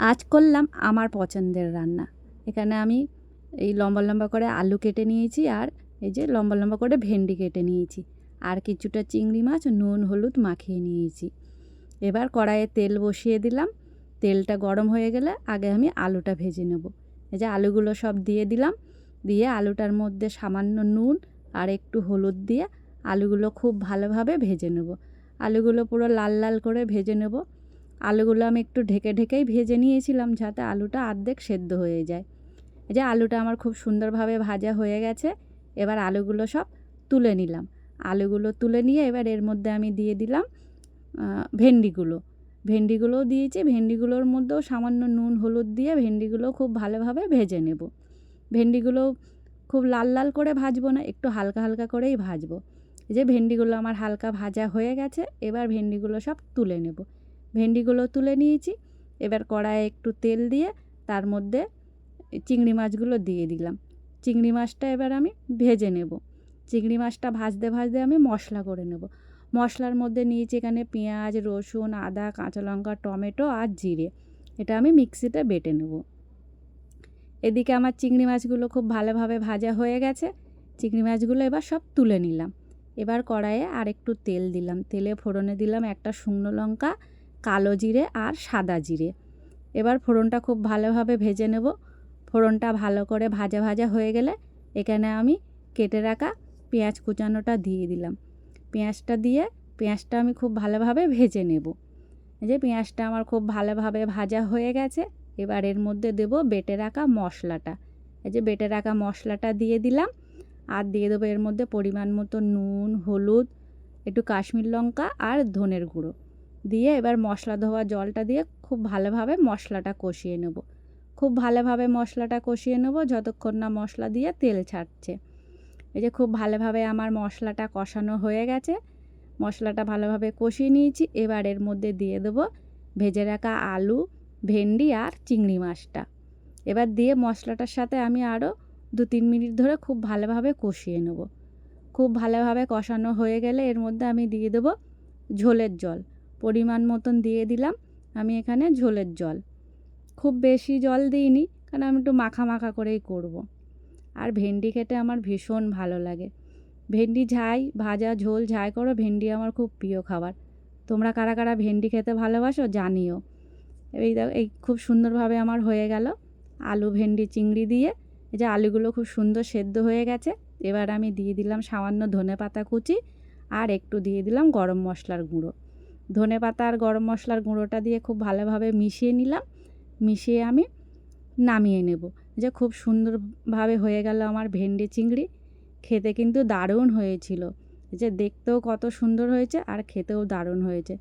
আজ করলাম আমার পছন্দের রান্না। এখানে আমি এই লম্বা লম্বা করে আলু কেটে নিয়েছি, আর এই যে লম্বা লম্বা করে ভেন্ডি কেটে নিয়েছি, আর কিছুটা চিংড়ি মাছ নুন হলুদ মাখিয়ে নিয়েছি। এবার কড়াইয়ে তেল বসিয়ে দিলাম। তেলটা গরম হয়ে গেলে আগে আমি আলুটা ভেজে নেব। এই যে আলুগুলো সব দিয়ে দিলাম, দিয়ে আলুটার মধ্যে সামান্য নুন আর একটু হলুদ দিয়ে আলুগুলো খুব ভালোভাবে ভেজে নেব। আলুগুলো পুরো লাল লাল করে ভেজে নেব। আলুগুলো আমি একটু ঢেকে ঢেকেই ভেজে নিয়েছিলাম, যাতে আলুটা অর্ধেক সেদ্ধ হয়ে যায়। এই যে আলুটা আমার খুব সুন্দরভাবে ভাজা হয়ে গেছে। এবার আলুগুলো সব তুলে নিলাম। আলুগুলো তুলে নিয়ে এবার এর মধ্যে আমি দিয়ে দিলাম ভেন্ডিগুলোও দিয়েছি। ভেন্ডিগুলোর মধ্যেও সামান্য নুন হলুদ দিয়ে ভেন্ডিগুলো খুব ভালোভাবে ভেজে নেব। ভেন্ডিগুলো খুব লাল লাল করে ভাজবো না, একটু হালকা হালকা করেই ভাজবো। এই যে ভেন্ডিগুলো আমার হালকা ভাজা হয়ে গেছে। এবার ভেন্ডিগুলো সব তুলে নেব। ভেন্ডিগুলো তুলে নিয়েছি। এবার কড়াইয়ে একটু তেল দিয়ে তার মধ্যে চিংড়ি মাছগুলো দিয়ে দিলাম। চিংড়ি মাছটা এবার আমি ভেজে নেব। চিংড়ি মাছটা ভাজতে ভাজতে আমি মশলা করে নেব। মশলার মধ্যে নিয়েছি এখানে পেঁয়াজ রসুন আদা কাঁচা লঙ্কা টমেটো আর জিরে। এটা আমি মিক্সিতে বেটে নেব। এদিকে আমার চিংড়ি মাছগুলো খুব ভালোভাবে ভাজা হয়ে গেছে। চিংড়ি মাছগুলো এবার সব তুলে নিলাম। এবার কড়াইয়ে আর একটু তেল দিলাম। তেলে ফোড়নে দিলাম একটা শুকনো লঙ্কা, কালো জিরে আর সাদা জিরে। এবার ফোড়নটা খুব ভালোভাবে ভেজে নেব। ফোড়নটা ভালো করে ভাজা ভাজা হয়ে গেলে এখানে আমি কেটে রাখা পেঁয়াজ কুচানোটা দিয়ে দিলাম। পেঁয়াজটা আমি খুব ভালোভাবে ভেজে নেব। এই যে পেঁয়াজটা আমার খুব ভালোভাবে ভাজা হয়ে গেছে। এবার এর মধ্যে দেব বেটে রাখা মশলাটা। এই যে বেটে রাখা মশলাটা দিয়ে দিলাম, আর দিয়ে দেবো এর মধ্যে পরিমাণ মতো নুন হলুদ একটু কাশ্মীর লঙ্কা আর ধনের গুঁড়ো দিয়ে এবার মশলা ধোয়া জলটা দিয়ে খুব ভালোভাবে মশলাটা কষিয়ে নেব। খুব ভালোভাবে মশলাটা কষিয়ে নেব যতক্ষণ না মশলা দিয়ে তেল ছাড়ছে। এই যে খুব ভালোভাবে আমার মশলাটা কষানো হয়ে গেছে। মশলাটা ভালোভাবে কষিয়ে নিয়েছি। এবার এর মধ্যে দিয়ে দেবো ভেজে রাখা আলু ভেন্ডি আর চিংড়ি মাছটা। এবার দিয়ে মশলাটার সাথে আমি আরও 2-3 মিনিট ধরে খুব ভালোভাবে কষিয়ে নেব। খুব ভালোভাবে কষানো হয়ে গেলে এর মধ্যে আমি দিয়ে দেবো ঝোলের জল। পরিমাণ মতন দিয়ে দিলাম আমি এখানে ঝোলের জল। খুব বেশি জল দিইনি, কারণ আমি একটু মাখা মাখা করেই করব। আর ভেন্ডি খেতে আমার ভীষণ ভালো লাগে। ভেন্ডি ভাজা ঝোল যাই করো, ভেন্ডি আমার খুব প্রিয় খাবার। তোমরা কারা কারা ভেন্ডি খেতে ভালোবাসো জানিও। এই খুব সুন্দরভাবে আমার হয়ে গেল আলু ভেন্ডি চিংড়ি দিয়ে। এই যে আলুগুলো খুব সুন্দর সেদ্ধ হয়ে গেছে। এবার আমি দিয়ে দিলাম সামান্য ধনেপাতা কুচি, আর একটু দিয়ে দিলাম গরম মশলার গুঁড়ো। ধনেপাতা আর গরম মশলার গুঁড়োটা দিয়ে খুব ভালোভাবে মিশিয়ে নিলাম। মিশিয়ে আমি নামিয়ে নেব। যে খুব সুন্দরভাবে হয়ে গেল আমার ভেন্ডি চিংড়ি। খেতে কিন্তু দারুণ হয়েছিল। যে দেখতেও কত সুন্দর হয়েছে আর খেতেও দারুণ হয়েছে।